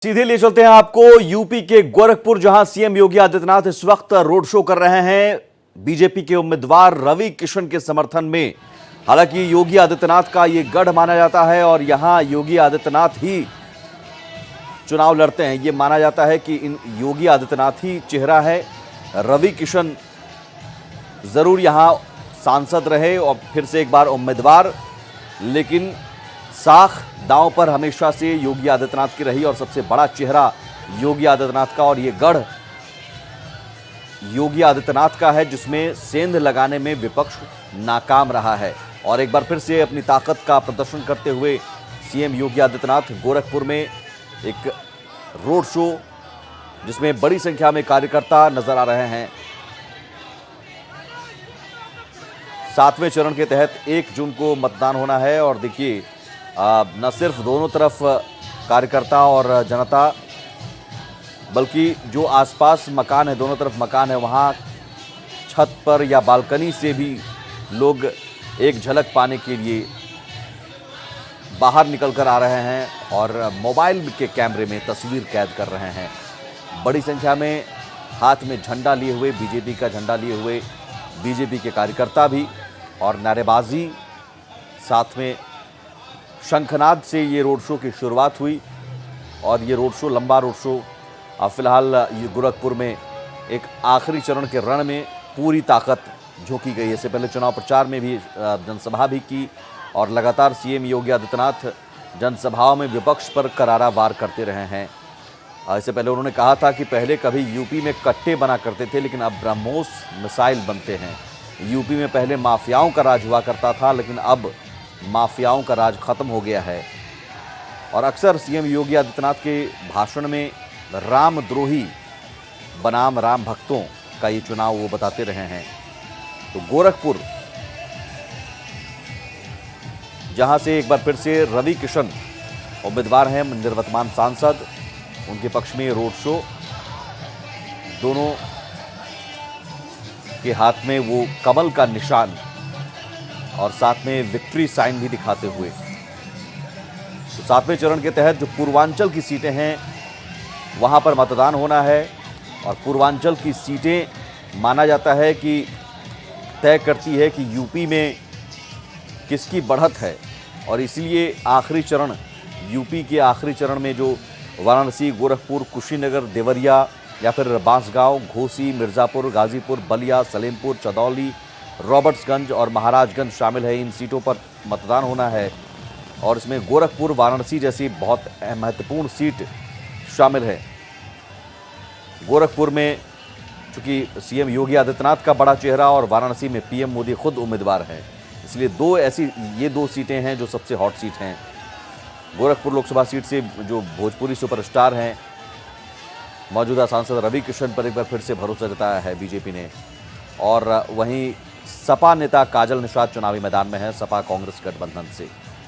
सीधे ले चलते हैं आपको यूपी के गोरखपुर, जहां सीएम योगी आदित्यनाथ इस वक्त रोड शो कर रहे हैं बीजेपी के उम्मीदवार रवि किशन के समर्थन में। हालांकि योगी आदित्यनाथ का ये गढ़ माना जाता है और यहां योगी आदित्यनाथ ही चुनाव लड़ते हैं। ये माना जाता है कि इन योगी आदित्यनाथ ही चेहरा है। रवि किशन जरूर यहां सांसद रहे और फिर से एक बार उम्मीदवार, लेकिन साख दांव पर हमेशा से योगी आदित्यनाथ की रही और सबसे बड़ा चेहरा योगी आदित्यनाथ का, और ये गढ़ योगी आदित्यनाथ का है जिसमें सेंध लगाने में विपक्ष नाकाम रहा है। और एक बार फिर से अपनी ताकत का प्रदर्शन करते हुए सीएम योगी आदित्यनाथ गोरखपुर में एक रोड शो, जिसमें बड़ी संख्या में कार्यकर्ता नजर आ रहे हैं। 7वें चरण के तहत 1 जून को मतदान होना है और देखिए न सिर्फ दोनों तरफ कार्यकर्ता और जनता, बल्कि जो आसपास मकान है, दोनों तरफ मकान है, वहाँ छत पर या बालकनी से भी लोग एक झलक पाने के लिए बाहर निकल कर आ रहे हैं और मोबाइल के कैमरे में तस्वीर कैद कर रहे हैं। बड़ी संख्या में हाथ में झंडा लिए हुए, बीजेपी का झंडा लिए हुए बीजेपी के कार्यकर्ता भी, और नारेबाजी, साथ में शंखनाद से ये रोड शो की शुरुआत हुई। और ये रोड शो, लंबा रोड शो, फिलहाल ये गोरखपुर में एक आखिरी चरण के रण में पूरी ताकत झोंकी गई है। इससे पहले चुनाव प्रचार में भी जनसभा भी की और लगातार सीएम योगी आदित्यनाथ जनसभाओं में विपक्ष पर करारा वार करते रहे हैं। इससे पहले उन्होंने कहा था कि पहले कभी यूपी में कट्टे बना करते थे, लेकिन अब ब्रह्मोस मिसाइल बनते हैं। यूपी में पहले माफियाओं का राज हुआ करता था, लेकिन अब माफियाओं का राज खत्म हो गया है। और अक्सर सीएम योगी आदित्यनाथ के भाषण में रामद्रोही बनाम राम भक्तों का ये चुनाव वो बताते रहे हैं। तो गोरखपुर, जहां से एक बार फिर से रवि किशन उम्मीदवार हैं, निवर्तमान सांसद, उनके पक्ष में रोड शो, दोनों के हाथ में वो कमल का निशान और साथ में विक्ट्री साइन भी दिखाते हुए। तो 7वें चरण के तहत जो पूर्वांचल की सीटें हैं वहां पर मतदान होना है और पूर्वांचल की सीटें माना जाता है कि तय करती है कि यूपी में किसकी बढ़त है। और इसीलिए आखिरी चरण, यूपी के आखिरी चरण में जो वाराणसी, गोरखपुर, कुशीनगर, देवरिया या फिर बांसगांव, घोसी, मिर्ज़ापुर, गाजीपुर, बलिया, सलेमपुर, चंदौली, रॉबर्ट्सगंज और महाराजगंज शामिल है, इन सीटों पर मतदान होना है। और इसमें गोरखपुर, वाराणसी जैसी बहुत महत्वपूर्ण सीट शामिल है। गोरखपुर में चूंकि सीएम योगी आदित्यनाथ का बड़ा चेहरा और वाराणसी में पीएम मोदी खुद उम्मीदवार हैं, इसलिए ये दो सीटें हैं जो सबसे हॉट सीट हैं। गोरखपुर लोकसभा सीट से जो भोजपुरी सुपरस्टार हैं, मौजूदा सांसद रवि किशन पर एक बार फिर से भरोसा जताया है बीजेपी ने। और वहीं सपा नेता काजल निषाद चुनावी मैदान में है, सपा कांग्रेस गठबंधन से।